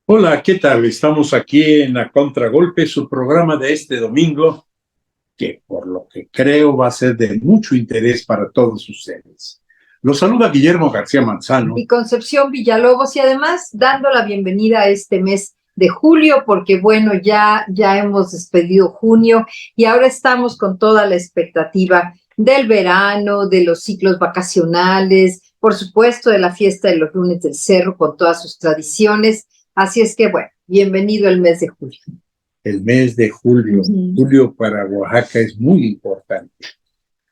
Hola, ¿qué tal? Estamos aquí en A Contragolpe, su programa de este domingo, que por lo que creo va a ser de mucho interés para todos ustedes. Los saluda Guillermo García Manzano y Concepción Villalobos, y además dando la bienvenida a este mes de julio, porque bueno, ya hemos despedido junio y ahora estamos con toda la expectativa del verano, de los ciclos vacacionales, por supuesto de la fiesta de los lunes del cerro con todas sus tradiciones. Así es que bueno, bienvenido el mes de julio. El mes de julio. Julio para Oaxaca es muy importante,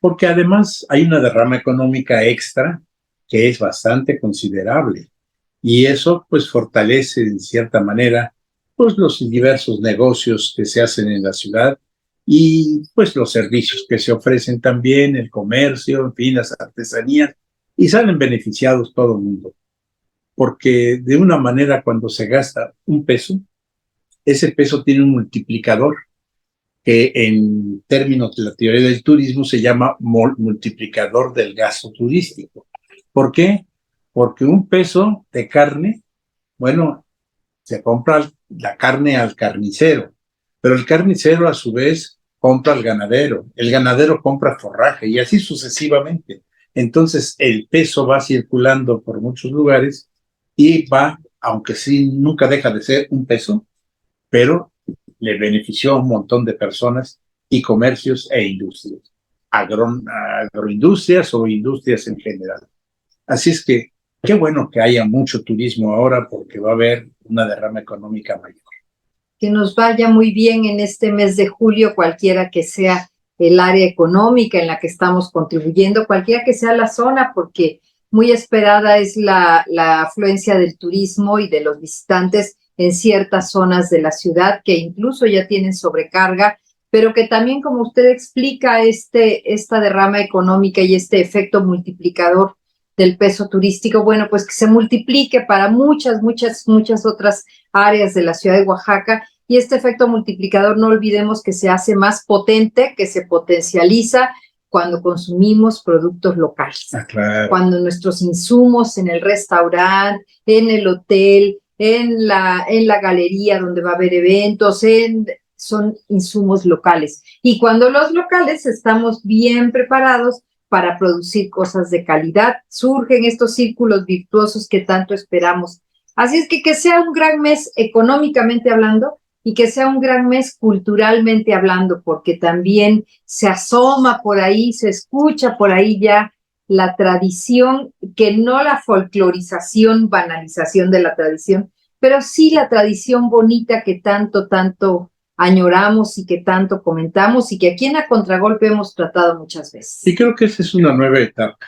porque además hay una derrama económica extra que es bastante considerable, y eso pues fortalece en cierta manera pues los diversos negocios que se hacen en la ciudad y pues los servicios que se ofrecen también, el comercio, en fin, las artesanías, y salen beneficiados todo el mundo, porque de una manera cuando se gasta un peso, ese peso tiene un multiplicador que en términos de la teoría del turismo se llama multiplicador del gasto turístico. ¿Por qué? Porque un peso de carne, bueno, se compra la carne al carnicero, pero el carnicero a su vez compra al ganadero, el ganadero compra forraje y así sucesivamente. Entonces el peso va circulando por muchos lugares y va, aunque sí nunca deja de ser un peso, pero le benefició a un montón de personas y comercios e industrias, agroindustrias o industrias en general. Así es que qué bueno que haya mucho turismo ahora, porque va a haber una derrama económica mayor. Que nos vaya muy bien en este mes de julio, cualquiera que sea el área económica en la que estamos contribuyendo, cualquiera que sea la zona, porque muy esperada es la afluencia del turismo y de los visitantes en ciertas zonas de la ciudad que incluso ya tienen sobrecarga, pero que también, como usted explica, esta derrama económica y este efecto multiplicador del peso turístico, bueno, pues que se multiplique para muchas otras áreas de la ciudad de Oaxaca, y este efecto multiplicador no olvidemos que se hace más potente, que se potencializa cuando consumimos productos locales. Claro. Cuando nuestros insumos en el restaurante, en el hotel, en la galería donde va a haber eventos, son insumos locales. Y cuando los locales estamos bien preparados para producir cosas de calidad, surgen estos círculos virtuosos que tanto esperamos. Así es que sea un gran mes económicamente hablando y que sea un gran mes culturalmente hablando, porque también se asoma por ahí, se escucha por ahí ya la tradición, que no la folclorización, banalización de la tradición, pero sí la tradición bonita que tanto añoramos y que tanto comentamos y que aquí en A Contragolpe hemos tratado muchas veces. Y creo que esa es una nueva etapa.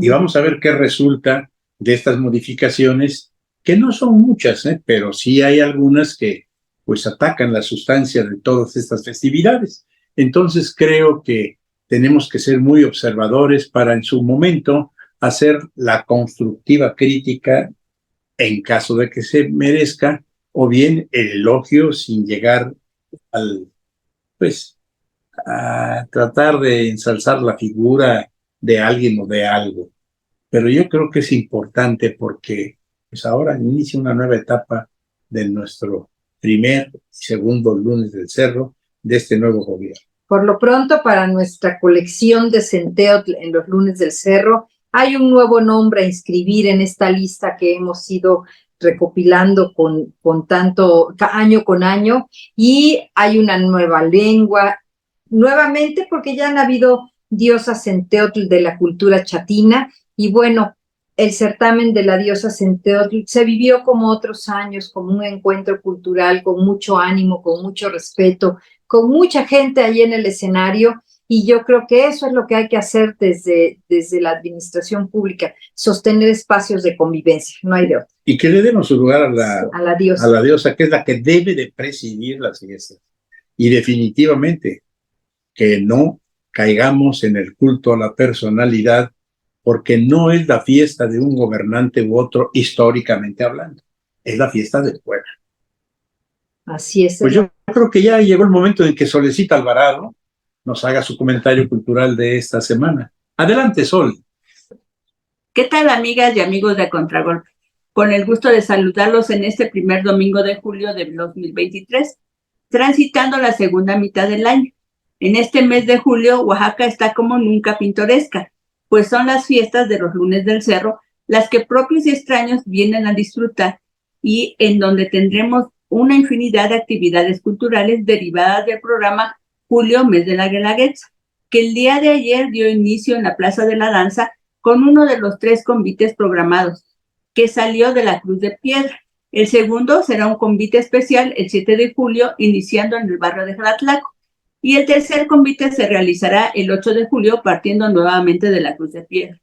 Y vamos a ver qué resulta de estas modificaciones, que no son muchas, pero sí hay algunas que pues atacan la sustancia de todas estas festividades. Entonces creo que tenemos que ser muy observadores para en su momento hacer la constructiva crítica en caso de que se merezca, o bien el elogio sin llegar a tratar de ensalzar la figura de alguien o de algo. Pero yo creo que es importante porque pues ahora inicia una nueva etapa de nuestro primer y segundo lunes del cerro de este nuevo gobierno. Por lo pronto, para nuestra colección de centeotl en los lunes del cerro, hay un nuevo nombre a inscribir en esta lista que hemos ido recopilando con tanto año con año, y hay una nueva lengua, nuevamente porque ya han habido diosas centeotl de la cultura chatina, y bueno, el certamen de la diosa centeotl se vivió como otros años, como un encuentro cultural con mucho ánimo, con mucho respeto, con mucha gente ahí en el escenario, y yo creo que eso es lo que hay que hacer desde la administración pública, sostener espacios de convivencia, no hay de otro. Y que le demos su lugar a la diosa, que es la que debe de presidir las fiestas. Y definitivamente que no caigamos en el culto a la personalidad, porque no es la fiesta de un gobernante u otro históricamente hablando, es la fiesta del pueblo. Así es. Pues yo creo que ya llegó el momento en que Solecita Alvarado nos haga su comentario cultural de esta semana. Adelante, Sol. ¿Qué tal, amigas y amigos de Contragolpe? Con el gusto de saludarlos en este primer domingo de julio de 2023, transitando la segunda mitad del año. En este mes de julio, Oaxaca está como nunca pintoresca, pues son las fiestas de los lunes del cerro las que propios y extraños vienen a disfrutar y en donde tendremos una infinidad de actividades culturales derivadas del programa Julio, Mes de la Guelaguetza, que el día de ayer dio inicio en la Plaza de la Danza con uno de los 3 convites programados, que salió de la Cruz de Piedra. El segundo será un convite especial el 7 de julio, iniciando en el barrio de Jaratlaco. Y el tercer convite se realizará el 8 de julio, partiendo nuevamente de la Cruz de Piedra.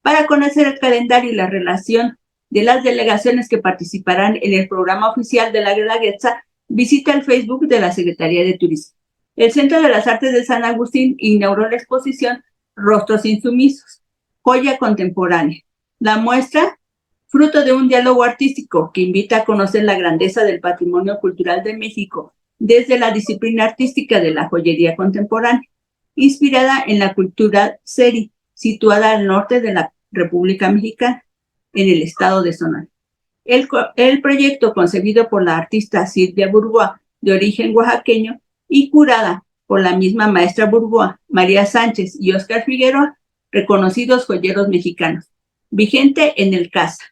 Para conocer el calendario y la relación de las delegaciones que participarán en el programa oficial de la Guelaguetza, visita el Facebook de la Secretaría de Turismo. El Centro de las Artes de San Agustín inauguró la exposición Rostros Insumisos, joya contemporánea. La muestra, fruto de un diálogo artístico que invita a conocer la grandeza del patrimonio cultural de México desde la disciplina artística de la joyería contemporánea, inspirada en la cultura seri, situada al norte de la República Mexicana, en el estado de Sonora. El proyecto, concebido por la artista Silvia Bourbois, de origen oaxaqueño, y curada por la misma maestra Bourbois, María Sánchez y Óscar Figueroa, reconocidos joyeros mexicanos, vigente en el CASA.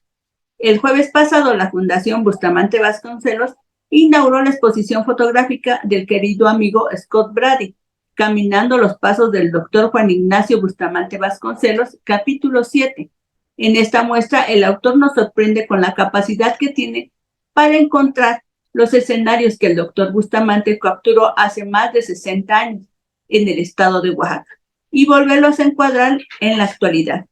El jueves pasado, la Fundación Bustamante Vasconcelos inauguró la exposición fotográfica del querido amigo Scott Brady, Caminando los pasos del doctor Juan Ignacio Bustamante Vasconcelos, capítulo 7. En esta muestra, el autor nos sorprende con la capacidad que tiene para encontrar los escenarios que el doctor Bustamante capturó hace más de 60 años en el estado de Oaxaca y volverlos a encuadrar en la actualidad.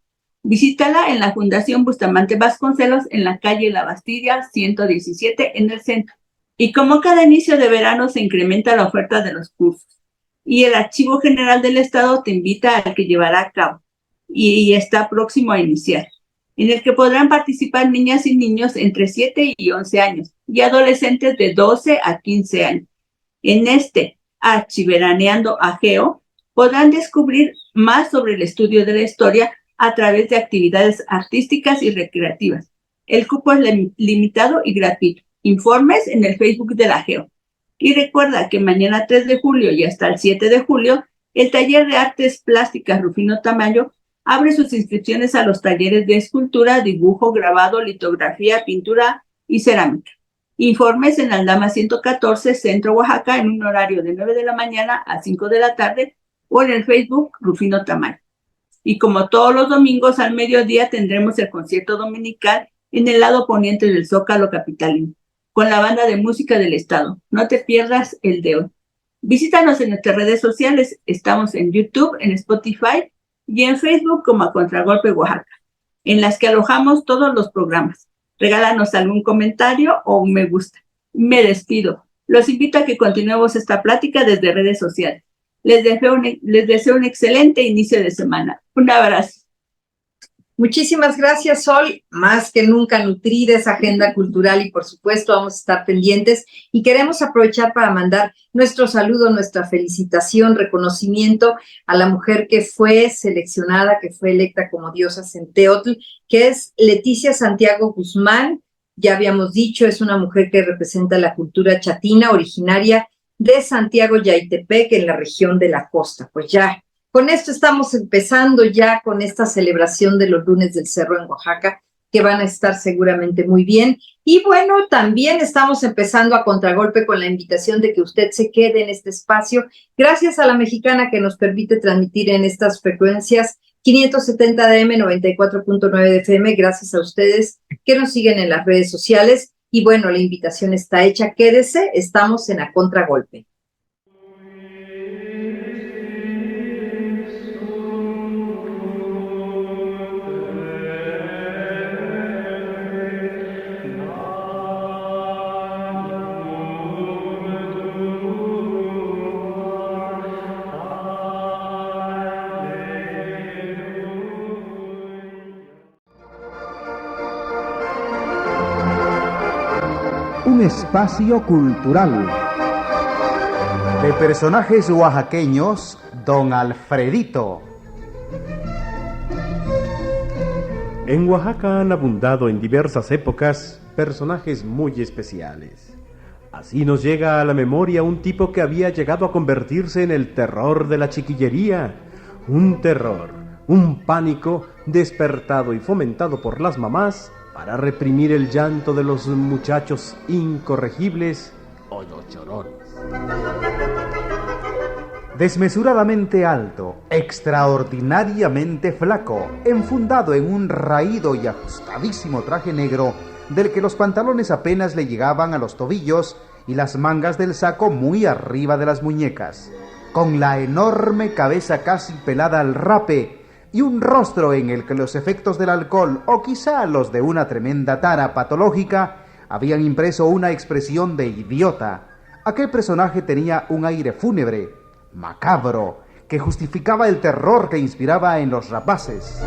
Visítala en la Fundación Bustamante Vasconcelos en la calle La Bastilla 117 en el centro. Y como cada inicio de verano se incrementa la oferta de los cursos y el Archivo General del Estado te invita al que llevará a cabo y está próximo a iniciar, en el que podrán participar niñas y niños entre 7 y 11 años y adolescentes de 12 a 15 años. En este Archiveraneando Ageo podrán descubrir más sobre el estudio de la historia a través de actividades artísticas y recreativas. El cupo es limitado y gratuito. Informes en el Facebook de la GEO. Y recuerda que mañana 3 de julio y hasta el 7 de julio, el Taller de Artes Plásticas Rufino Tamayo abre sus inscripciones a los talleres de escultura, dibujo, grabado, litografía, pintura y cerámica. Informes en Aldama 114, Centro Oaxaca, en un horario de 9 de la mañana a 5 de la tarde o en el Facebook Rufino Tamayo. Y como todos los domingos al mediodía tendremos el concierto dominical en el lado poniente del Zócalo capitalino, con la banda de música del estado. No te pierdas el de hoy. Visítanos en nuestras redes sociales. Estamos en YouTube, en Spotify y en Facebook como A Contragolpe Oaxaca, en las que alojamos todos los programas. Regálanos algún comentario o un me gusta. Me despido. Los invito a que continuemos esta plática desde redes sociales. Les deseo un excelente inicio de semana. Un abrazo. Muchísimas gracias, Sol. Más que nunca nutrida esa agenda cultural y, por supuesto, vamos a estar pendientes y queremos aprovechar para mandar nuestro saludo, nuestra felicitación, reconocimiento a la mujer que fue seleccionada, que fue electa como diosa Centeotl, que es Leticia Santiago Guzmán. Ya habíamos dicho, es una mujer que representa la cultura chatina, originaria de Santiago Yaitepec, en la región de la costa. Pues ya, con esto estamos empezando ya con esta celebración de los lunes del cerro en Oaxaca, que van a estar seguramente muy bien. Y bueno, también estamos empezando a contragolpe con la invitación de que usted se quede en este espacio, gracias a la Mexicana que nos permite transmitir en estas frecuencias 570 de AM, 94.9 de FM, gracias a ustedes que nos siguen en las redes sociales. Y bueno, la invitación está hecha, quédese, estamos en A Contragolpe. espacio cultural. De personajes oaxaqueños, Don Alfredito. En Oaxaca han abundado en diversas épocas personajes muy especiales. Así nos llega a la memoria un tipo que había llegado a convertirse en el terror de la chiquillería. Un terror, un pánico despertado y fomentado por las mamás para reprimir el llanto de los muchachos incorregibles o los llorones. Desmesuradamente alto, extraordinariamente flaco, enfundado en un raído y ajustadísimo traje negro, del que los pantalones apenas le llegaban a los tobillos y las mangas del saco muy arriba de las muñecas, con la enorme cabeza casi pelada al rape y un rostro en el que los efectos del alcohol, o quizá los de una tremenda tara patológica, habían impreso una expresión de idiota. Aquel personaje tenía un aire fúnebre, macabro, que justificaba el terror que inspiraba en los rapaces.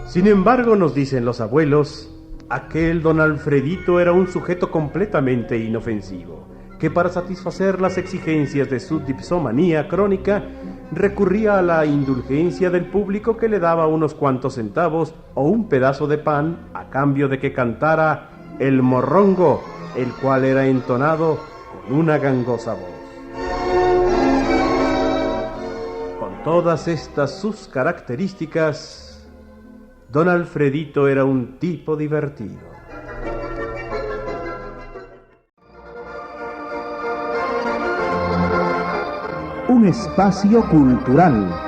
Sin embargo, nos dicen los abuelos, aquel don Alfredito era un sujeto completamente inofensivo, que para satisfacer las exigencias de su dipsomanía crónica, recurría a la indulgencia del público que le daba unos cuantos centavos o un pedazo de pan a cambio de que cantara el morrongo, el cual era entonado con una gangosa voz. Con todas estas sus características, don Alfredito era un tipo divertido. Un espacio cultural.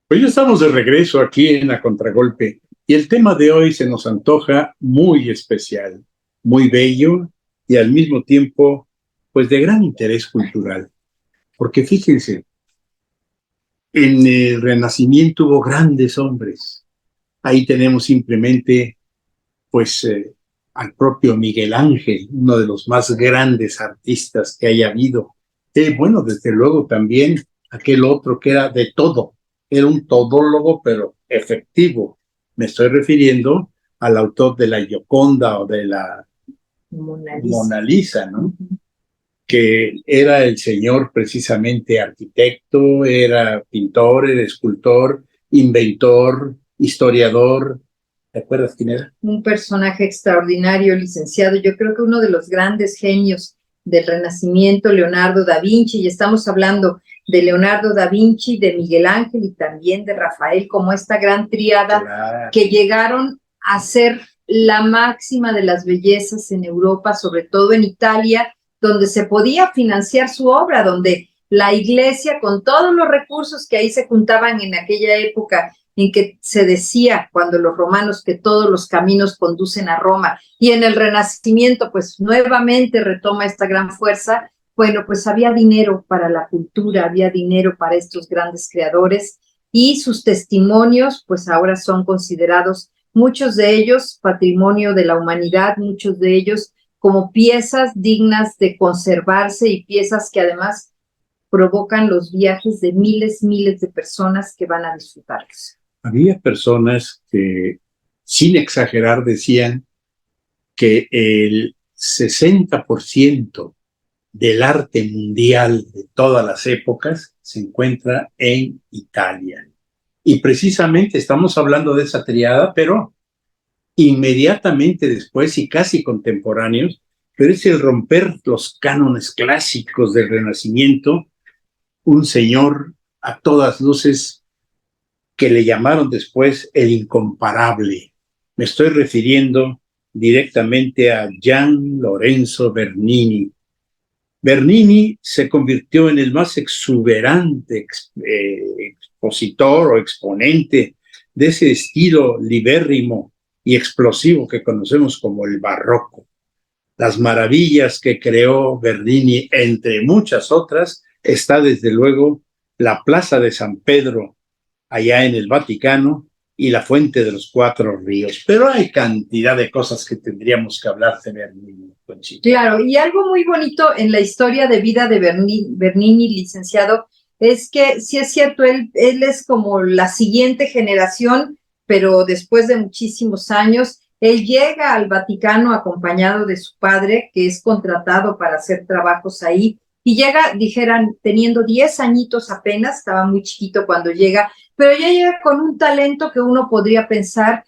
Pues ya estamos de regreso aquí en A Contragolpe y el tema de hoy se nos antoja muy especial, muy bello y al mismo tiempo pues de gran interés cultural. Porque fíjense, en el Renacimiento hubo grandes hombres. Ahí tenemos simplemente pues al propio Miguel Ángel, uno de los más grandes artistas que haya habido. Bueno, desde luego también aquel otro que era de todo. Era un todólogo, pero efectivo. Me estoy refiriendo al autor de la Gioconda o de la Mona Lisa, ¿no? Que era el señor precisamente arquitecto, era pintor, era escultor, inventor, historiador. ¿Te acuerdas quién era? Un personaje extraordinario, licenciado. Yo creo que uno de los grandes genios del Renacimiento, Leonardo da Vinci, y estamos hablando de Leonardo da Vinci, de Miguel Ángel y también de Rafael, como esta gran tríada que llegaron a ser la máxima de las bellezas en Europa, sobre todo en Italia, donde se podía financiar su obra, donde la iglesia, con todos los recursos que ahí se juntaban en aquella época, en que se decía cuando los romanos que todos los caminos conducen a Roma, y en el Renacimiento pues nuevamente retoma esta gran fuerza. Bueno, pues había dinero para la cultura, había dinero para estos grandes creadores y sus testimonios pues ahora son considerados, muchos de ellos patrimonio de la humanidad, muchos de ellos como piezas dignas de conservarse y piezas que además provocan los viajes de miles de personas que van a disfrutarlos. Había personas que, sin exagerar, decían que el 60% del arte mundial de todas las épocas se encuentra en Italia. Y precisamente estamos hablando de esa triada, pero inmediatamente después y casi contemporáneos, pero es el romper los cánones clásicos del Renacimiento, un señor a todas luces que le llamaron después el incomparable. Me estoy refiriendo directamente a Gian Lorenzo Bernini. Bernini se convirtió en el más exuberante expositor o exponente de ese estilo libérrimo y explosivo que conocemos como el barroco. las maravillas que creó Bernini, entre muchas otras, está desde luego la Plaza de San Pedro, allá en el Vaticano, y la Fuente de los Cuatro Ríos. Pero hay cantidad de cosas que tendríamos que hablar de Bernini, Conchita. Claro, y algo muy bonito en la historia de vida de Bernini, licenciado, es que sí es cierto, él es como la siguiente generación, pero después de muchísimos años, él llega al Vaticano acompañado de su padre, que es contratado para hacer trabajos ahí, y llega, dijeran, teniendo 10 añitos apenas, estaba muy chiquito cuando llega, pero ya llega con un talento que uno podría pensar,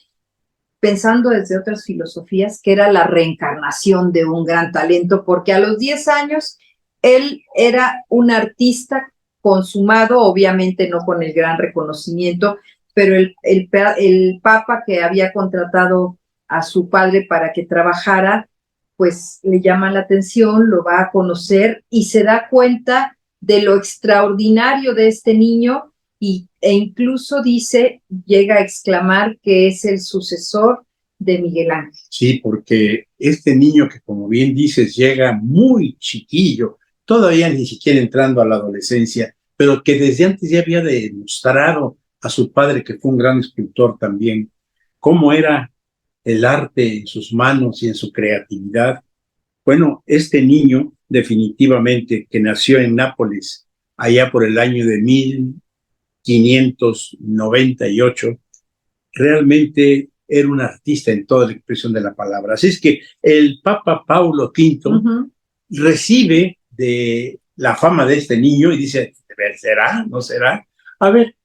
pensando desde otras filosofías, que era la reencarnación de un gran talento, porque a los 10 años él era un artista consumado, obviamente no con el gran reconocimiento, pero el papa que había contratado a su padre para que trabajara, pues le llama la atención, lo va a conocer y se da cuenta de lo extraordinario de este niño e incluso dice, llega a exclamar que es el sucesor de Miguel Ángel. Sí, porque este niño que, como bien dices, llega muy chiquillo, todavía ni siquiera entrando a la adolescencia, pero que desde antes ya había demostrado a su padre, que fue un gran escultor también, cómo era el arte en sus manos y en su creatividad. Bueno, este niño, definitivamente, que nació en Nápoles, allá por el año de 1598, realmente era un artista en toda la expresión de la palabra. Así es que el Papa Paulo V recibe de la fama de este niño y dice, ¿será? ¿No será? A ver,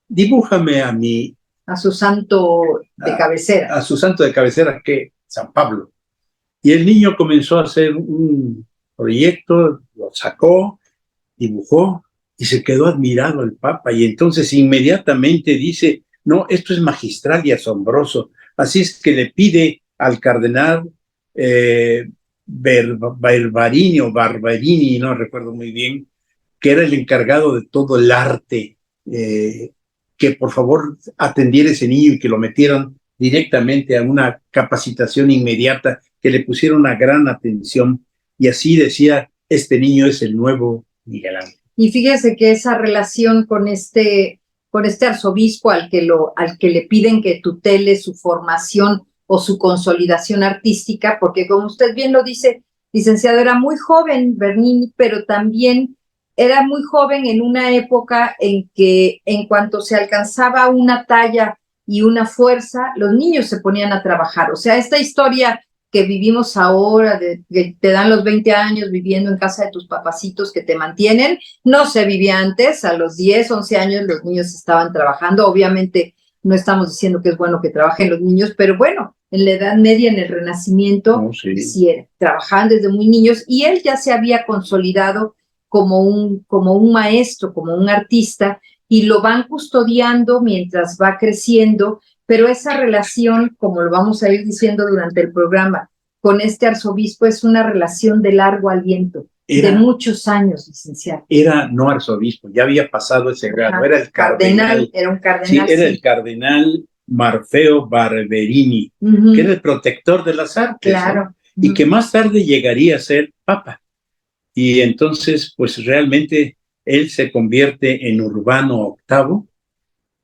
dibújame a su santo de cabecera. A su santo de cabecera, que San Pablo. Y el niño comenzó a hacer un proyecto, lo sacó, dibujó y se quedó admirado el Papa. Y entonces inmediatamente dice, no, esto es magistral y asombroso. Así es que le pide al cardenal Barberini, no recuerdo muy bien, que era el encargado de todo el arte, que por favor atendiera ese niño y que lo metieran directamente a una capacitación inmediata, que le pusiera una gran atención. Y así decía, este niño es el nuevo Miguel Ángel. Y fíjese que esa relación con este arzobispo al que le piden que tutele su formación o su consolidación artística, porque como usted bien lo dice, licenciado, era muy joven Bernini, pero también era muy joven en una época en que en cuanto se alcanzaba una talla y una fuerza, los niños se ponían a trabajar. O sea, esta historia que vivimos ahora, que te dan los 20 años viviendo en casa de tus papacitos que te mantienen, no se vivía antes. A los 10, 11 años los niños estaban trabajando. Obviamente no estamos diciendo que es bueno que trabajen los niños, pero bueno, en la Edad Media, en el Renacimiento, sí trabajaban desde muy niños, y él ya se había consolidado como un maestro, como un artista, y lo van custodiando mientras va creciendo. Pero esa relación, como lo vamos a ir diciendo durante el programa, con este arzobispo es una relación de largo aliento, de muchos años, licenciado. Era no arzobispo, ya había pasado ese grado, era el cardenal. Era un cardenal. Sí, era el cardenal Maffeo Barberini, que era el protector de las artes, claro, ¿no? Y que más tarde llegaría a ser papa. Y entonces, pues realmente él se convierte en Urbano VIII,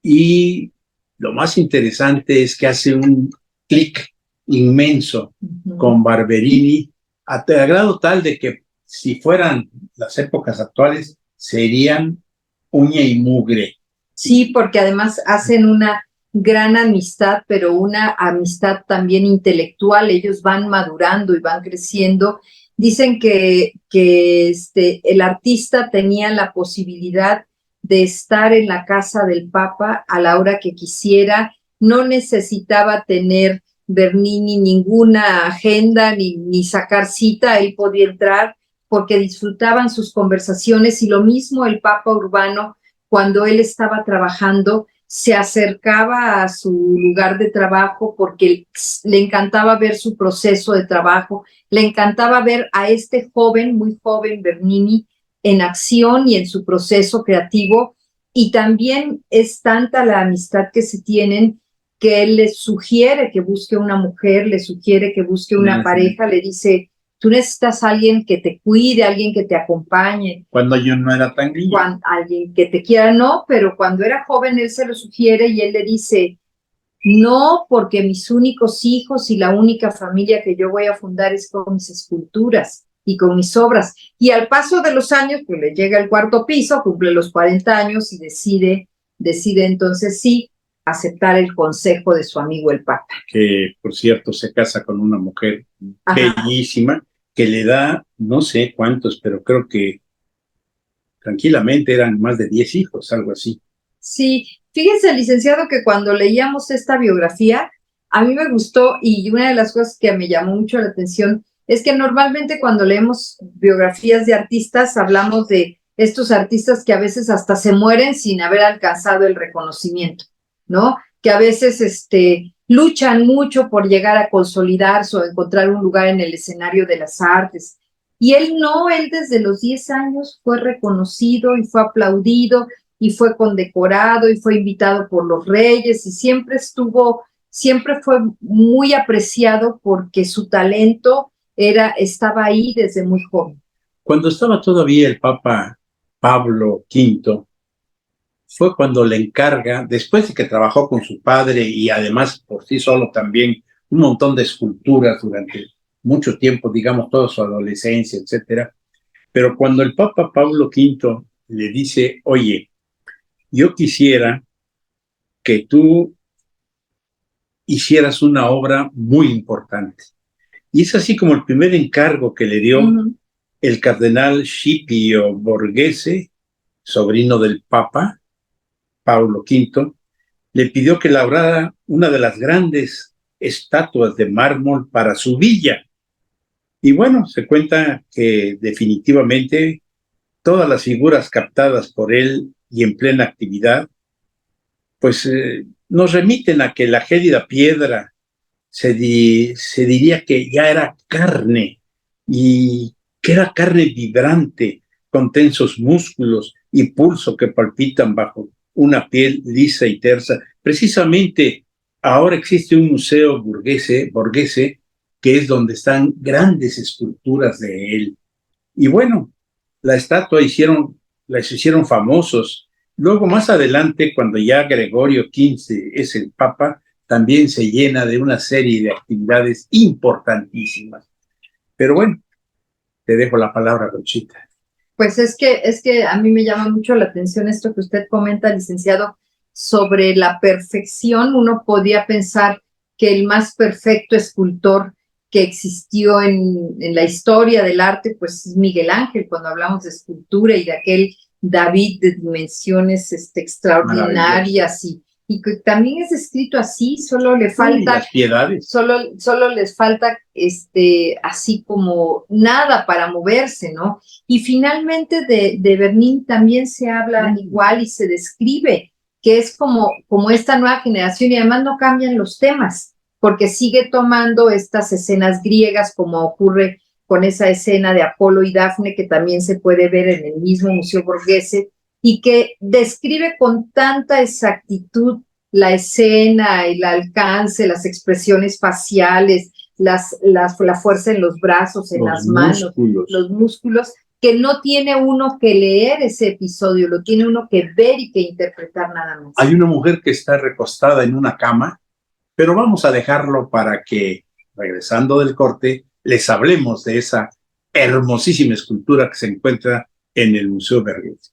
y lo más interesante es que hace un clic inmenso con Barberini, a grado tal de que si fueran las épocas actuales, serían uña y mugre. Sí, porque además hacen una gran amistad, pero una amistad también intelectual. Ellos van madurando y van creciendo. Dicen que el artista tenía la posibilidad de estar en la casa del Papa a la hora que quisiera. No necesitaba tener Bernini ninguna agenda ni sacar cita. Él podía entrar porque disfrutaban sus conversaciones, y lo mismo el Papa Urbano, cuando él estaba trabajando, se acercaba a su lugar de trabajo porque le encantaba ver su proceso de trabajo, le encantaba ver a este joven, muy joven Bernini, en acción y en su proceso creativo. Y también es tanta la amistad que se tienen que él le sugiere que busque una mujer, le sugiere que busque una pareja, le dice, Tú necesitas a alguien que te cuide, alguien que te acompañe. Cuando yo no era tan niño. Alguien que te quiera, no, pero cuando era joven él se lo sugiere y él le dice, no, porque mis únicos hijos y la única familia que yo voy a fundar es con mis esculturas y con mis obras. Y al paso de los años, pues le llega el cuarto piso, cumple los 40 años y decide entonces sí aceptar el consejo de su amigo el Papa. Que, por cierto, se casa con una mujer Ajá. bellísima, que le da, no sé cuántos, pero creo que tranquilamente eran más de 10 hijos, algo así. Sí, fíjense, licenciado, que cuando leíamos esta biografía, a mí me gustó y una de las cosas que me llamó mucho la atención es que normalmente cuando leemos biografías de artistas hablamos de estos artistas que a veces hasta se mueren sin haber alcanzado el reconocimiento, ¿no? Que a veces luchan mucho por llegar a consolidarse o encontrar un lugar en el escenario de las artes. Y él no, él desde los 10 años fue reconocido y fue aplaudido y fue condecorado y fue invitado por los reyes y siempre fue muy apreciado porque su talento estaba ahí desde muy joven. Cuando estaba todavía el Papa Pablo V, fue cuando le encarga, después de que trabajó con su padre y además por sí solo también un montón de esculturas durante mucho tiempo, digamos toda su adolescencia, etcétera. Pero cuando el Papa Pablo V le dice, oye, yo quisiera que tú hicieras una obra muy importante. Y es así como el primer encargo que le dio el cardenal Scipio Borghese, sobrino del Papa Pablo V, le pidió que elaborara una de las grandes estatuas de mármol para su villa. Y bueno, se cuenta que definitivamente todas las figuras captadas por él y en plena actividad, pues nos remiten a que la gélida piedra se diría que ya era carne y que era carne vibrante, con tensos músculos y pulso que palpitan bajo una piel lisa y tersa. Precisamente ahora existe un museo Borghese, que es donde están grandes esculturas de él. Y bueno, la estatua las hicieron famosos. Luego, más adelante, cuando ya Gregorio XV es el Papa, también se llena de una serie de actividades importantísimas. Pero bueno, te dejo la palabra, Rochita. Pues es que a mí me llama mucho la atención esto que usted comenta, licenciado, sobre la perfección. Uno podía pensar que el más perfecto escultor que existió en la historia del arte, pues es Miguel Ángel, cuando hablamos de escultura y de aquel David de dimensiones extraordinarias y que también es escrito así, solo le falta las piedades. Solo les falta así como nada para moverse, ¿no? Y finalmente de Bernin también se habla igual y se describe que es como esta nueva generación y además no cambian los temas, porque sigue tomando estas escenas griegas como ocurre con esa escena de Apolo y Dafne que también se puede ver en el mismo Museo Borghese y que describe con tanta exactitud la escena, el alcance, las expresiones faciales, la fuerza en los brazos, en las manos, los músculos, que no tiene uno que leer ese episodio, lo tiene uno que ver y que interpretar nada más. Hay una mujer que está recostada en una cama, pero vamos a dejarlo para que, regresando del corte, les hablemos de esa hermosísima escultura que se encuentra en el Museo Borghese.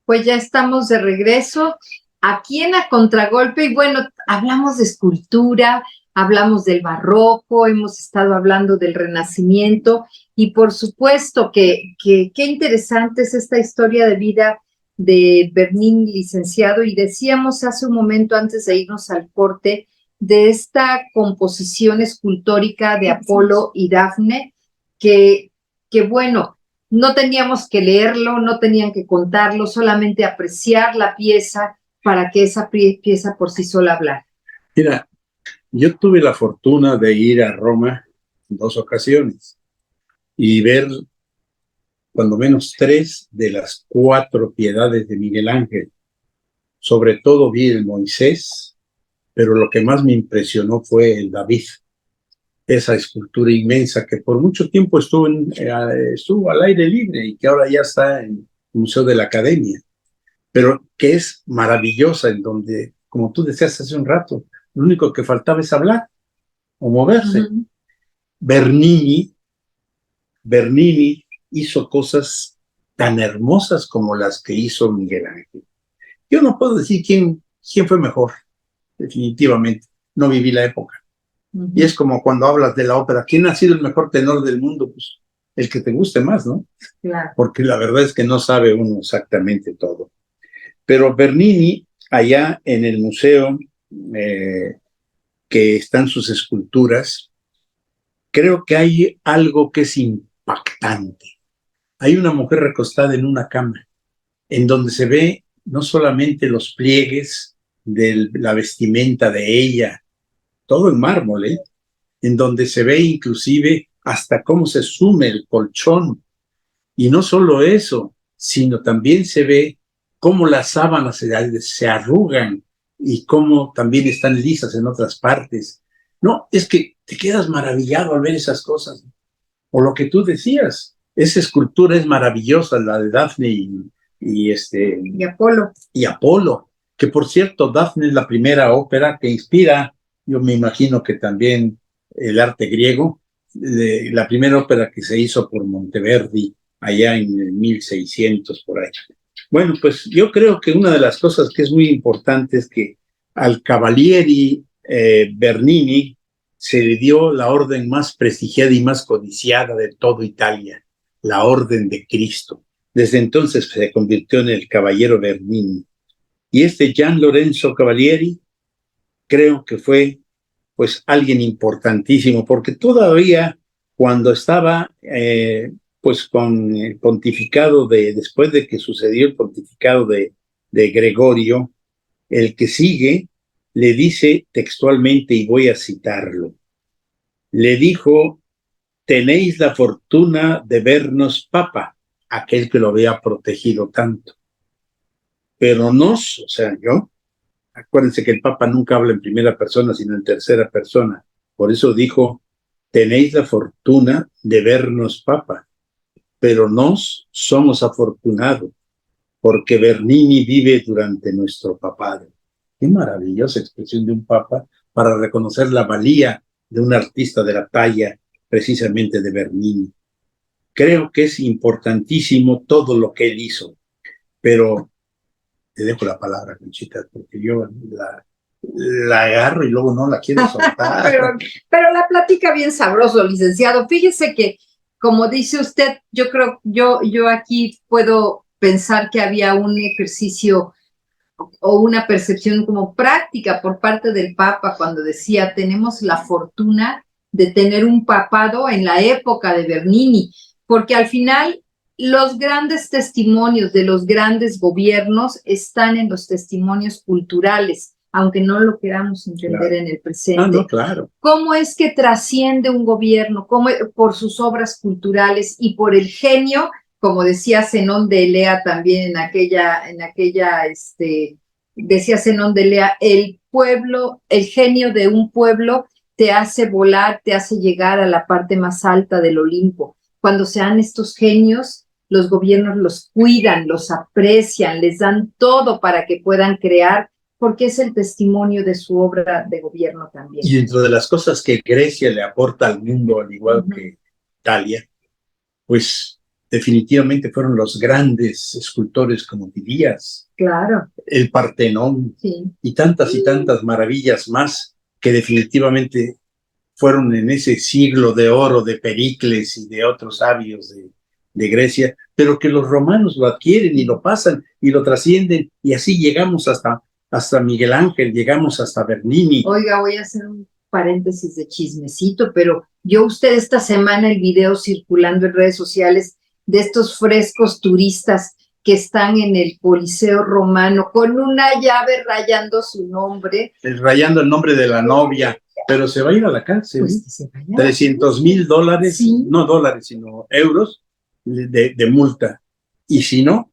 Pues ya estamos de regreso aquí en A Contragolpe y bueno, hablamos de escultura, hablamos del barroco, hemos estado hablando del Renacimiento y por supuesto que qué interesante es esta historia de vida de Bernin, licenciado, y decíamos hace un momento antes de irnos al corte de esta composición escultórica de Apolo y Dafne que bueno, no teníamos que leerlo, no tenían que contarlo, solamente apreciar la pieza para que esa pieza por sí sola hablara? Mira, yo tuve la fortuna de ir a Roma en 2 ocasiones y ver cuando menos 3 de las 4 piedades de Miguel Ángel. Sobre todo vi el Moisés, pero lo que más me impresionó fue el David, esa escultura inmensa que por mucho tiempo estuvo al aire libre y que ahora ya está en el Museo de la Academia, pero que es maravillosa, en donde, como tú decías hace un rato, lo único que faltaba es hablar o moverse. Bernini hizo cosas tan hermosas como las que hizo Miguel Ángel. Yo no puedo decir quién fue mejor, definitivamente. No viví la época. Y es como cuando hablas de la ópera. ¿Quién ha sido el mejor tenor del mundo? Pues el que te guste más, ¿no? Claro. Porque la verdad es que no sabe uno exactamente todo. Pero Bernini, allá en el museo que están sus esculturas, creo que hay algo que es impactante. Hay una mujer recostada en una cama, en donde se ve no solamente los pliegues de la vestimenta de ella, todo en mármol, en donde se ve inclusive hasta cómo se sume el colchón. Y no solo eso, sino también se ve cómo las sábanas se arrugan y cómo también están lisas en otras partes. No, es que te quedas maravillado al ver esas cosas. O lo que tú decías, esa escultura es maravillosa, la de Dafne y Apolo. Y Apolo, que por cierto, Dafne es la primera ópera que inspira, yo me imagino que también el arte griego, la primera ópera que se hizo por Monteverdi allá en el 1600 por ahí. Bueno, pues yo creo que una de las cosas que es muy importante es que al Cavalieri Bernini se le dio la orden más prestigiada y más codiciada de toda Italia, la Orden de Cristo. Desde entonces se convirtió en el Caballero Bernini. Y este Gian Lorenzo Cavalieri creo que fue pues alguien importantísimo, porque todavía cuando estaba pues con el pontificado después de que sucedió el pontificado de Gregorio, el que sigue le dice textualmente, y voy a citarlo, le dijo: tenéis la fortuna de vernos papa, aquel que lo había protegido tanto. Pero nos, o sea, yo, acuérdense que el papa nunca habla en primera persona, sino en tercera persona. Por eso dijo, tenéis la fortuna de vernos papa, pero nos somos afortunados, porque Bernini vive durante nuestro papado. Qué maravillosa expresión de un papa para reconocer la valía de un artista de la talla precisamente de Bernini. Creo que es importantísimo todo lo que él hizo, pero te dejo la palabra, Conchita, porque yo la agarro y luego no la quiero soltar. pero la platica bien sabroso, licenciado. Fíjese que, como dice usted, yo creo, yo aquí puedo pensar que había un ejercicio o una percepción como práctica por parte del Papa cuando decía, tenemos la fortuna de tener un papado en la época de Bernini, porque al final los grandes testimonios de los grandes gobiernos están en los testimonios culturales, aunque no lo queramos entender claro. En el presente. No, claro. ¿Cómo es que trasciende un gobierno? ¿Cómo, por sus obras culturales y por el genio? Como decía Zenón de Elea también decía Zenón de Elea, el pueblo, el genio de un pueblo te hace volar, te hace llegar a la parte más alta del Olimpo. Cuando se dan estos genios, los gobiernos los cuidan, los aprecian, les dan todo para que puedan crear, porque es el testimonio de su obra de gobierno también. Y dentro de las cosas que Grecia le aporta al mundo, al igual que Italia, pues definitivamente fueron los grandes escultores como Dirías. Claro. El Partenón. Sí. Y tantas maravillas más que definitivamente fueron en ese siglo de oro de Pericles y de otros sabios de Grecia, pero que los romanos lo adquieren y lo pasan y lo trascienden, y así llegamos hasta Miguel Ángel, llegamos hasta Bernini. Oiga, voy a hacer un paréntesis de chismecito, pero usted esta semana el video circulando en redes sociales de estos frescos turistas que están en el Coliseo Romano con una llave rayando su nombre. Rayando el nombre de la novia, pero se va a ir a la cárcel. Pues que se vaya. $300,000, Sí. no dólares, sino euros de multa. Y si no,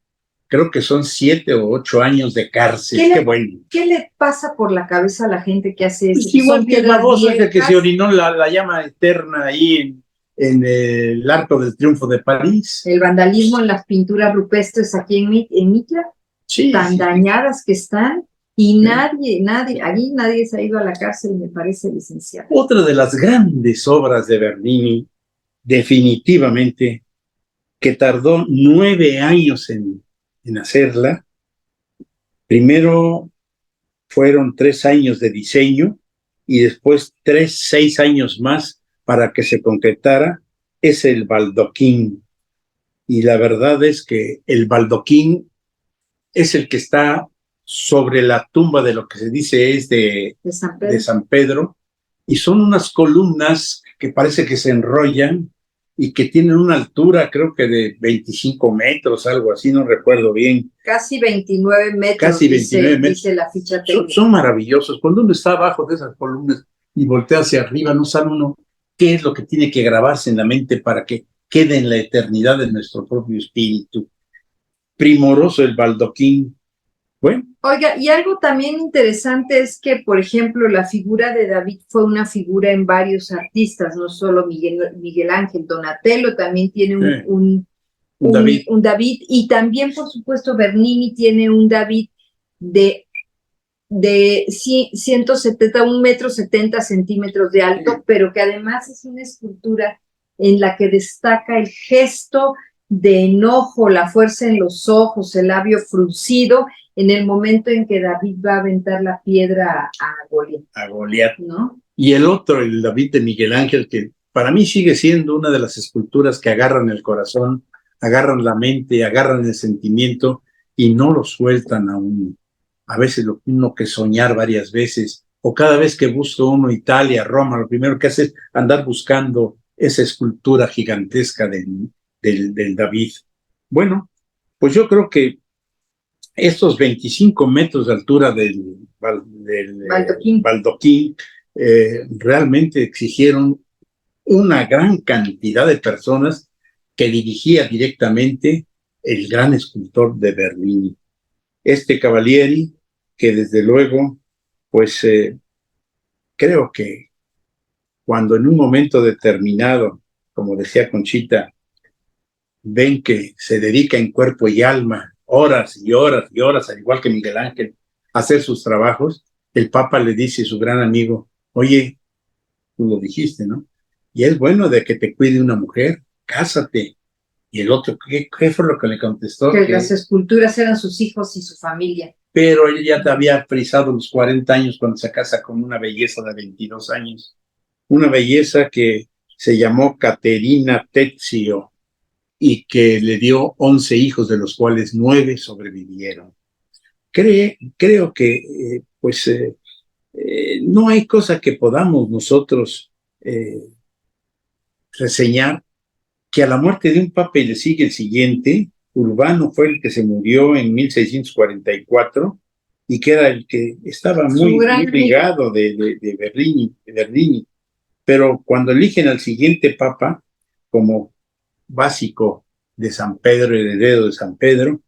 creo que son 7 o 8 años de cárcel. Qué bueno. ¿Qué le pasa por la cabeza a la gente que hace eso? Pues igual que el piedras baboso viejas. que se orinó la llama eterna ahí en el Arco del Triunfo de París. El vandalismo en las pinturas rupestres aquí en Mitla, Sí, tan sí, dañadas que están, y allí nadie se ha ido a la cárcel, me parece, licenciado. Otra de las grandes obras de Bernini, definitivamente, que tardó 9 años en hacerla. Primero fueron 3 años de diseño y después 6 años más para que se concretara, es el baldoquín. Y la verdad es que el baldoquín es el que está sobre la tumba de lo que se dice es de San Pedro, y son unas columnas que parece que se enrollan y que tienen una altura, creo que de 25 metros, algo así, no recuerdo bien. Casi 29 metros, Casi 29 metros. Dice la ficha técnica. Son maravillosos. Cuando uno está abajo de esas columnas y voltea hacia arriba, no sabe uno qué es lo que tiene que grabarse en la mente para que quede en la eternidad de nuestro propio espíritu. Primoroso el baldoquín. Bueno. Oiga, y algo también interesante es que, por ejemplo, la figura de David fue una figura en varios artistas, no solo Miguel Ángel. Donatello también tiene un David, y también, por supuesto, Bernini tiene un David de 1,70 metros de alto, pero que además es una escultura en la que destaca el gesto de enojo, la fuerza en los ojos, el labio fruncido, en el momento en que David va a aventar la piedra a Goliat. A Goliat, ¿no? Y el otro, el David de Miguel Ángel, que para mí sigue siendo una de las esculturas que agarran el corazón, agarran la mente, agarran el sentimiento y no lo sueltan a uno. A veces lo uno que soñar varias veces, o cada vez que busca uno Italia, Roma, lo primero que hace es andar buscando esa escultura gigantesca del David. Bueno, pues yo creo que estos 25 metros de altura del baldoquín realmente exigieron una gran cantidad de personas que dirigía directamente el gran escultor de Bernini. Este Cavalieri, que desde luego, pues creo que cuando en un momento determinado, como decía Conchita, ven que se dedica en cuerpo y alma horas y horas y horas, al igual que Miguel Ángel, a hacer sus trabajos, el Papa le dice a su gran amigo, oye, tú lo dijiste, ¿no? Y es bueno de que te cuide una mujer, cásate. Y el otro, ¿qué fue lo que le contestó? Que las esculturas eran sus hijos y su familia. Pero él ya te había frisado los 40 años cuando se casa con una belleza de 22 años. Una belleza que se llamó Caterina Tezio y que le dio 11 hijos, de los cuales 9 sobrevivieron. Creo que no hay cosa que podamos nosotros reseñar que a la muerte de un papa y le sigue el siguiente. Urbano fue el que se murió en 1644 y que era el que estaba muy ligado de Bernini. Pero cuando eligen al siguiente papa como básico de San Pedro, heredero de San Pedro,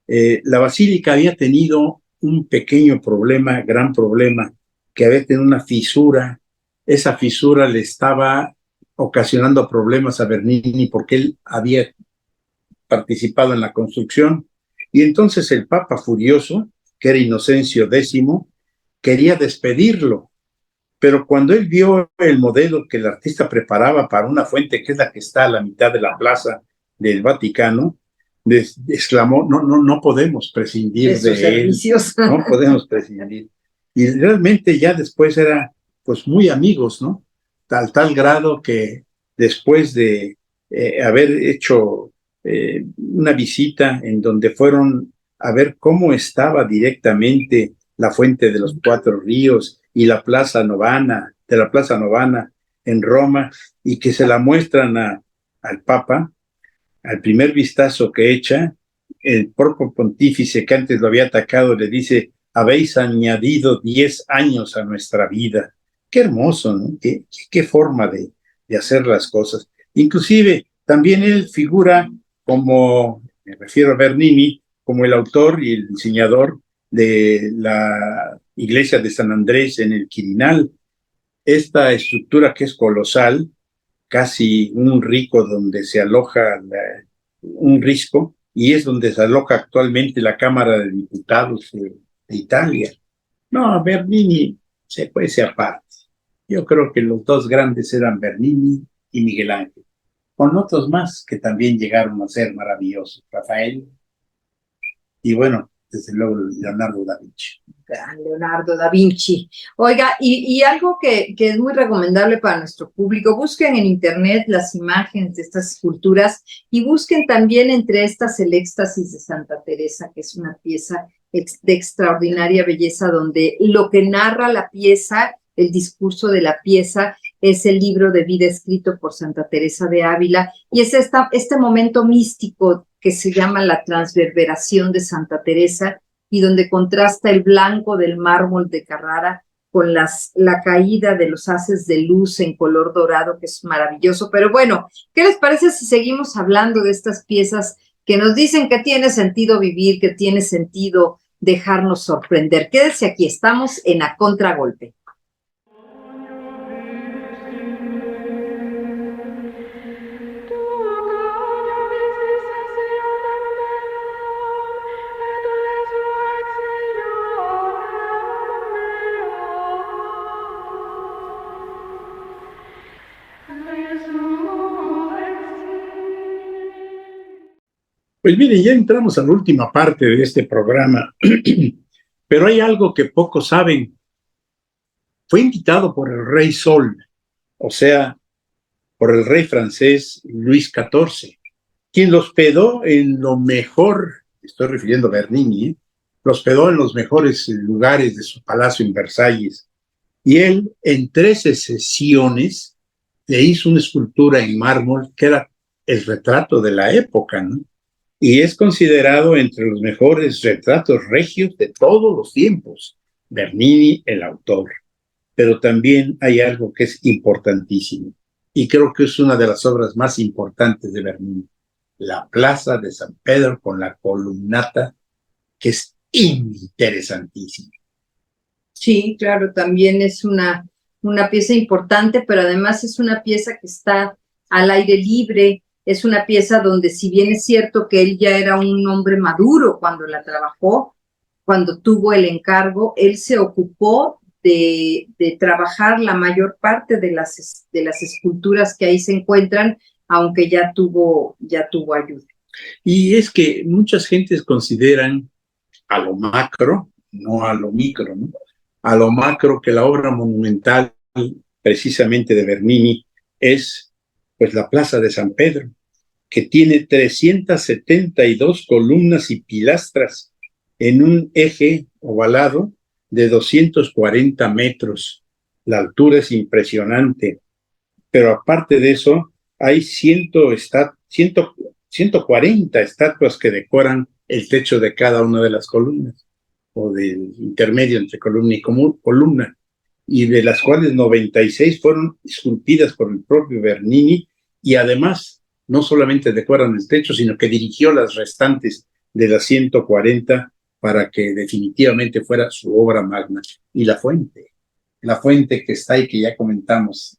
la basílica había tenido un pequeño problema, gran problema, que había tenido una fisura. Esa fisura le estaba ocasionando problemas a Bernini porque él había participado en la construcción, y entonces el Papa furioso, que era Inocencio X, quería despedirlo, pero cuando él vio el modelo que el artista preparaba para una fuente que es la que está a la mitad de la plaza del Vaticano, exclamó, no podemos prescindir de él, no podemos prescindir. Y realmente ya después era pues muy amigos, ¿no? Tal grado que después de haber hecho una visita en donde fueron a ver cómo estaba directamente la fuente de los 4 ríos y la Plaza Novana en Roma, y que se la muestran al Papa, al primer vistazo que echa, el propio pontífice que antes lo había atacado le dice: habéis añadido 10 años a nuestra vida. Qué hermoso, ¿no? Qué forma de hacer las cosas. Inclusive, también él figura como, me refiero a Bernini, como el autor y el diseñador de la iglesia de San Andrés en el Quirinal. Esta estructura que es colosal, casi un rico donde se aloja un risco, y es donde se aloja actualmente la Cámara de Diputados de Italia. No, Bernini se puede aparte. Yo creo que los dos grandes eran Bernini y Miguel Ángel, con otros más que también llegaron a ser maravillosos, Rafael, y bueno, desde luego Leonardo da Vinci. Gran Leonardo da Vinci. Oiga, y algo que es muy recomendable para nuestro público, busquen en internet las imágenes de estas esculturas y busquen también entre estas el Éxtasis de Santa Teresa, que es una pieza de extraordinaria belleza, donde lo que narra la pieza, el discurso de la pieza, es el libro de vida escrito por Santa Teresa de Ávila, y es este momento místico que se llama la transverberación de Santa Teresa, y donde contrasta el blanco del mármol de Carrara con la caída de los haces de luz en color dorado, que es maravilloso. Pero bueno, ¿qué les parece si seguimos hablando de estas piezas que nos dicen que tiene sentido vivir, que tiene sentido dejarnos sorprender? Quédese aquí, estamos en A Contragolpe. Pues miren, ya entramos a la última parte de este programa, pero hay algo que pocos saben. Fue invitado por el rey Sol, o sea, por el rey francés Luis XIV, quien lo hospedó en lo mejor, estoy refiriendo a Bernini, lo hospedó en los mejores lugares de su palacio en Versalles. Y él, en 13 sesiones, le hizo una escultura en mármol que era el retrato de la época, ¿no? Y es considerado entre los mejores retratos regios de todos los tiempos. Bernini, el autor. Pero también hay algo que es importantísimo, y creo que es una de las obras más importantes de Bernini: la Plaza de San Pedro con la columnata, que es interesantísima. Sí, claro, también es una pieza importante, pero además es una pieza que está al aire libre. Es una pieza donde, si bien es cierto que él ya era un hombre maduro cuando la trabajó, cuando tuvo el encargo, él se ocupó de trabajar la mayor parte de las esculturas que ahí se encuentran, aunque ya tuvo ayuda. Y es que muchas gentes consideran a lo macro, no a lo micro, ¿no? A lo macro, que la obra monumental precisamente de Bernini es pues la Plaza de San Pedro, que tiene 372 columnas y pilastras en un eje ovalado de 240 metros. La altura es impresionante, pero aparte de eso, hay 140 estatuas que decoran el techo de cada una de las columnas, o del intermedio entre columna y columna, y de las cuales 96 fueron esculpidas por el propio Bernini, y además no solamente decoran el techo, sino que dirigió las restantes de las 140 para que definitivamente fuera su obra magna. Y la fuente que está ahí, que ya comentamos,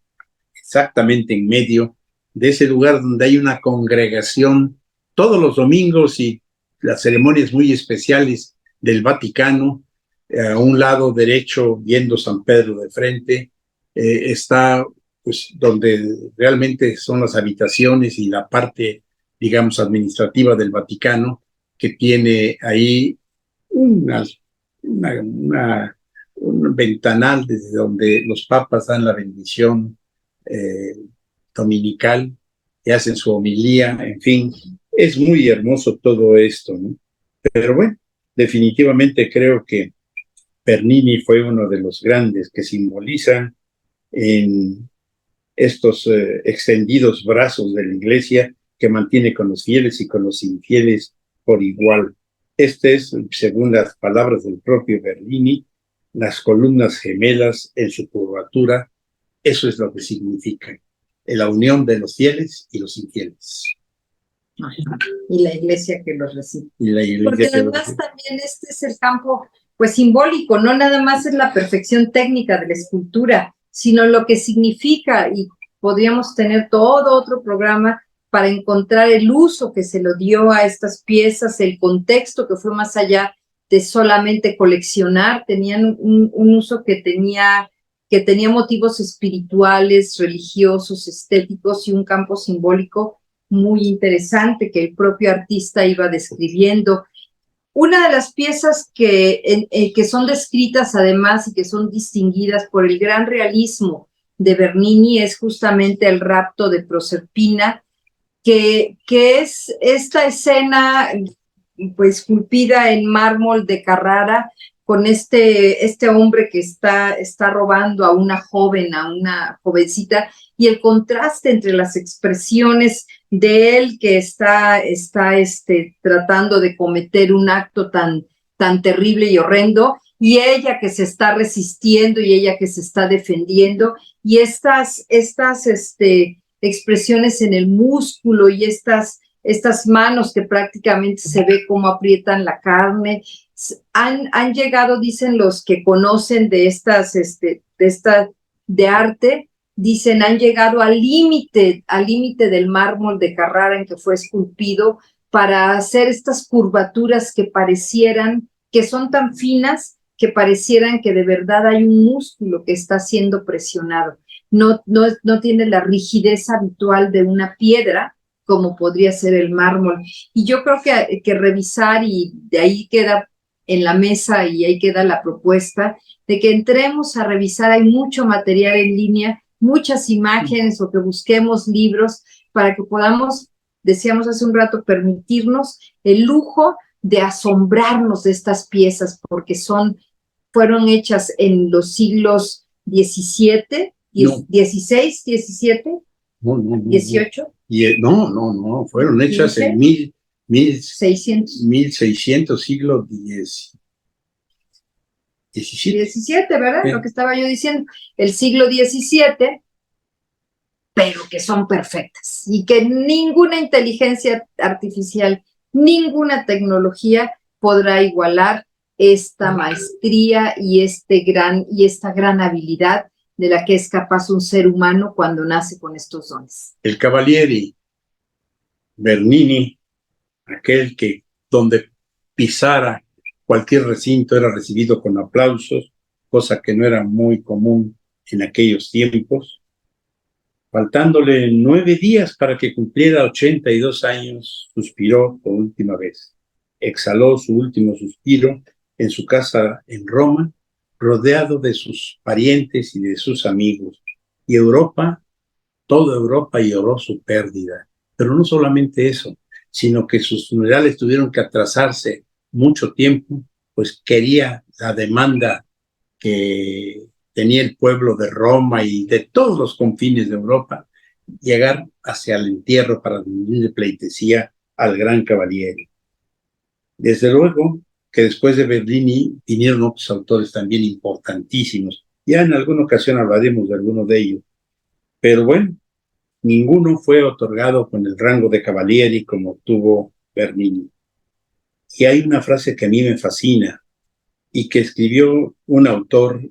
exactamente en medio de ese lugar donde hay una congregación todos los domingos y las ceremonias muy especiales del Vaticano. A un lado derecho, viendo San Pedro de frente, está pues donde realmente son las habitaciones y la parte, digamos, administrativa del Vaticano, que tiene ahí un ventanal desde donde los papas dan la bendición dominical, y hacen su homilía. En fin, es muy hermoso todo esto, ¿no? Pero bueno, definitivamente creo que Bernini fue uno de los grandes que simbolizan en estos extendidos brazos de la Iglesia, que mantiene con los fieles y con los infieles por igual. Este es, según las palabras del propio Bernini, las columnas gemelas en su curvatura. Eso es lo que significa la unión de los fieles y los infieles. Ajá. Y la iglesia que los recibe. Y la iglesia Porque que además también este es el campo, pues, simbólico, no nada más es la perfección técnica de la escultura, sino lo que significa, y podríamos tener todo otro programa para encontrar el uso que se lo dio a estas piezas, el contexto que fue más allá de solamente coleccionar, tenían un uso que tenía motivos espirituales, religiosos, estéticos y un campo simbólico muy interesante que el propio artista iba describiendo. Una de las piezas que son descritas además y que son distinguidas por el gran realismo de Bernini es justamente el rapto de Proserpina, que es esta escena pues esculpida en mármol de Carrara con este hombre que está robando a una jovencita, y el contraste entre las expresiones de él que está tratando de cometer un acto tan terrible y horrendo, y ella que se está resistiendo y ella que se está defendiendo, y estas expresiones en el músculo y estas manos que prácticamente se ve cómo aprietan la carne, han llegado, dicen los que conocen de de arte, dicen, han llegado al límite del mármol de Carrara en que fue esculpido para hacer estas curvaturas que parecieran, que son tan finas, que parecieran que de verdad hay un músculo que está siendo presionado. No tiene la rigidez habitual de una piedra, como podría ser el mármol. Y yo creo que revisar, y de ahí queda en la mesa y ahí queda la propuesta, de que entremos a revisar. Hay mucho material en línea, muchas imágenes, o que busquemos libros para que podamos, decíamos hace un rato, permitirnos el lujo de asombrarnos de estas piezas, porque fueron hechas en los siglos XVII, No. XVI, XVII, No, XVIII. No, fueron hechas en 1600, siglo XVII, ¿verdad? Sí. Lo que estaba yo diciendo, el siglo XVII, pero que son perfectas y que ninguna inteligencia artificial, ninguna tecnología podrá igualar esta maestría y esta gran habilidad de la que es capaz un ser humano cuando nace con estos dones. El Cavalieri, Bernini, aquel que donde pisara cualquier recinto era recibido con aplausos, cosa que no era muy común en aquellos tiempos. Faltándole 9 días para que cumpliera 82 años, suspiró por última vez. Exhaló su último suspiro en su casa en Roma, rodeado de sus parientes y de sus amigos. Y toda Europa lloró su pérdida. Pero no solamente eso, sino que sus funerales tuvieron que atrasarse mucho tiempo, pues quería la demanda que tenía el pueblo de Roma y de todos los confines de Europa, llegar hacia el entierro para rendirle pleitesía al gran Cavalieri. Desde luego que después de Bernini vinieron otros autores también importantísimos. Ya en alguna ocasión hablaremos de alguno de ellos. Pero bueno, ninguno fue otorgado con el rango de Cavalieri como tuvo Bernini. Y hay una frase que a mí me fascina y que escribió un autor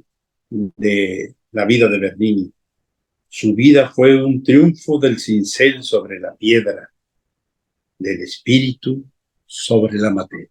de la vida de Bernini. Su vida fue un triunfo del cincel sobre la piedra, del espíritu sobre la materia.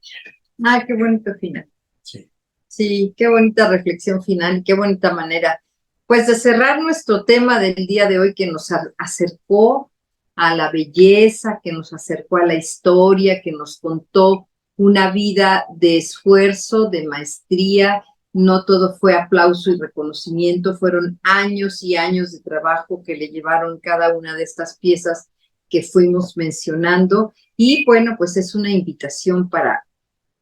Ah, qué bonito final. Sí. Sí, qué bonita reflexión final y qué bonita manera, pues, de cerrar nuestro tema del día de hoy, que nos acercó a la belleza, que nos acercó a la historia, que nos contó una vida de esfuerzo, de maestría. No todo fue aplauso y reconocimiento, fueron años y años de trabajo que le llevaron cada una de estas piezas que fuimos mencionando. Y bueno, pues es una invitación para,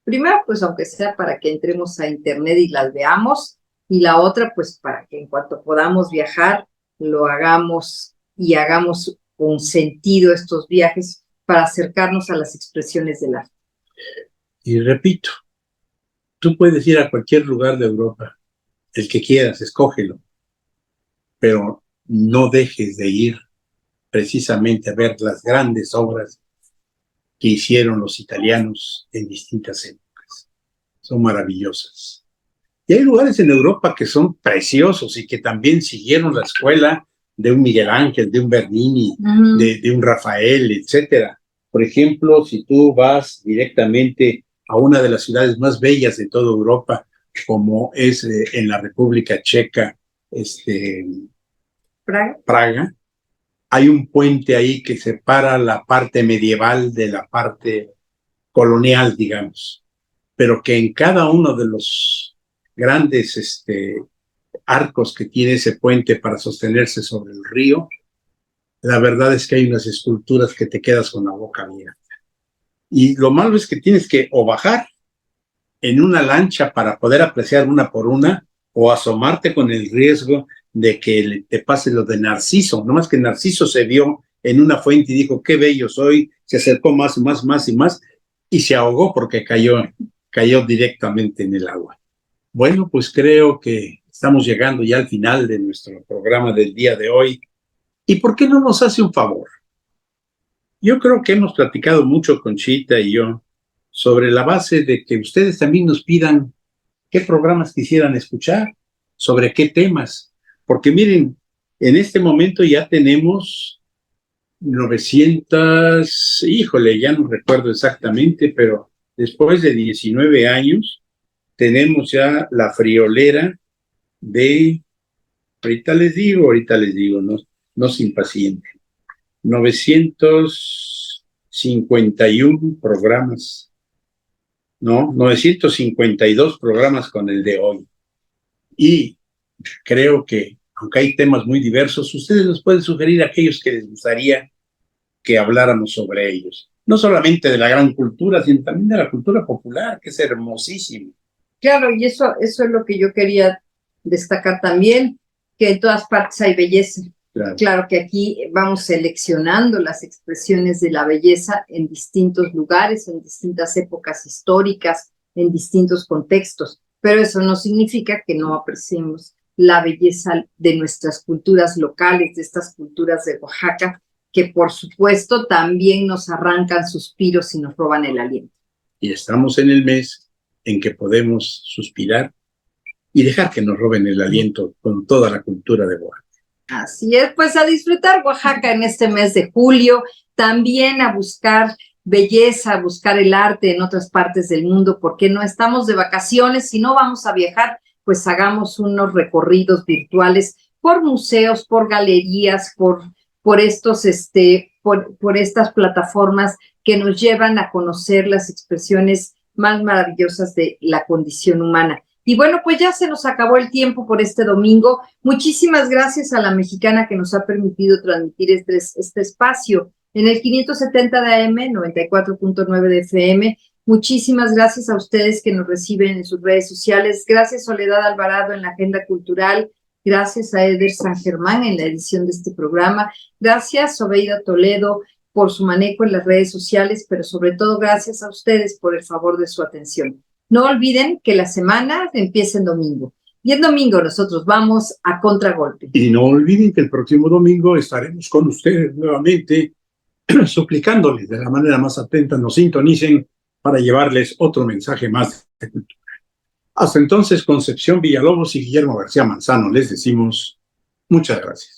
primero, pues aunque sea para que entremos a internet y las veamos, y la otra, pues para que en cuanto podamos viajar, lo hagamos y hagamos con sentido estos viajes para acercarnos a las expresiones del arte. Y repito, tú puedes ir a cualquier lugar de Europa, el que quieras, escógelo, pero no dejes de ir precisamente a ver las grandes obras que hicieron los italianos en distintas épocas. Son maravillosas. Y hay lugares en Europa que son preciosos y que también siguieron la escuela de un Miguel Ángel, de un Bernini, de un Rafael, etcétera. Por ejemplo, si tú vas directamente a una de las ciudades más bellas de toda Europa, como es en la República Checa, Praga, hay un puente ahí que separa la parte medieval de la parte colonial, digamos, pero que en cada uno de los grandes arcos que tiene ese puente para sostenerse sobre el río, la verdad es que hay unas esculturas que te quedas con la boca abierta. Y lo malo es que tienes que o bajar en una lancha para poder apreciar una por una, o asomarte con el riesgo de que te pase lo de Narciso. No más que Narciso se vio en una fuente y dijo, qué bello soy, se acercó más y más, más y más, y se ahogó porque cayó directamente en el agua. Bueno, pues creo que estamos llegando ya al final de nuestro programa del día de hoy. ¿Y por qué no nos hace un favor? Yo creo que hemos platicado mucho, Conchita y yo, sobre la base de que ustedes también nos pidan qué programas quisieran escuchar, sobre qué temas. Porque miren, en este momento ya tenemos 900, híjole, ya no recuerdo exactamente, pero después de 19 años, tenemos ya la friolera de, ahorita les digo, no se impacienten, 951 programas, ¿no? 952 programas con el de hoy. Y creo que, aunque hay temas muy diversos, ustedes nos pueden sugerir aquellos que les gustaría que habláramos sobre ellos. No solamente de la gran cultura, sino también de la cultura popular, que es hermosísimo. Claro, y eso es lo que yo quería destacar también, que en todas partes hay belleza. Claro que aquí vamos seleccionando las expresiones de la belleza en distintos lugares, en distintas épocas históricas, en distintos contextos, pero eso no significa que no apreciemos la belleza de nuestras culturas locales, de estas culturas de Oaxaca, que por supuesto también nos arrancan suspiros y nos roban el aliento. Y estamos en el mes en que podemos suspirar y dejar que nos roben el aliento con toda la cultura de Oaxaca. Así es, pues a disfrutar Oaxaca en este mes de julio, también a buscar belleza, a buscar el arte en otras partes del mundo, porque no estamos de vacaciones, si no vamos a viajar, pues hagamos unos recorridos virtuales por museos, por galerías, por estas plataformas que nos llevan a conocer las expresiones más maravillosas de la condición humana. Y bueno, pues ya se nos acabó el tiempo por este domingo. Muchísimas gracias a La Mexicana que nos ha permitido transmitir este espacio en el 570 de AM, 94.9 de FM. Muchísimas gracias a ustedes que nos reciben en sus redes sociales. Gracias Soledad Alvarado en la Agenda Cultural. Gracias a Eder San Germán en la edición de este programa. Gracias Sobeida Toledo por su manejo en las redes sociales, pero sobre todo gracias a ustedes por el favor de su atención. No olviden que la semana empieza en domingo. Y el domingo nosotros vamos a Contragolpe. Y no olviden que el próximo domingo estaremos con ustedes nuevamente, suplicándoles de la manera más atenta, nos sintonicen para llevarles otro mensaje más de cultura. Hasta entonces, Concepción Villalobos y Guillermo García Manzano les decimos muchas gracias.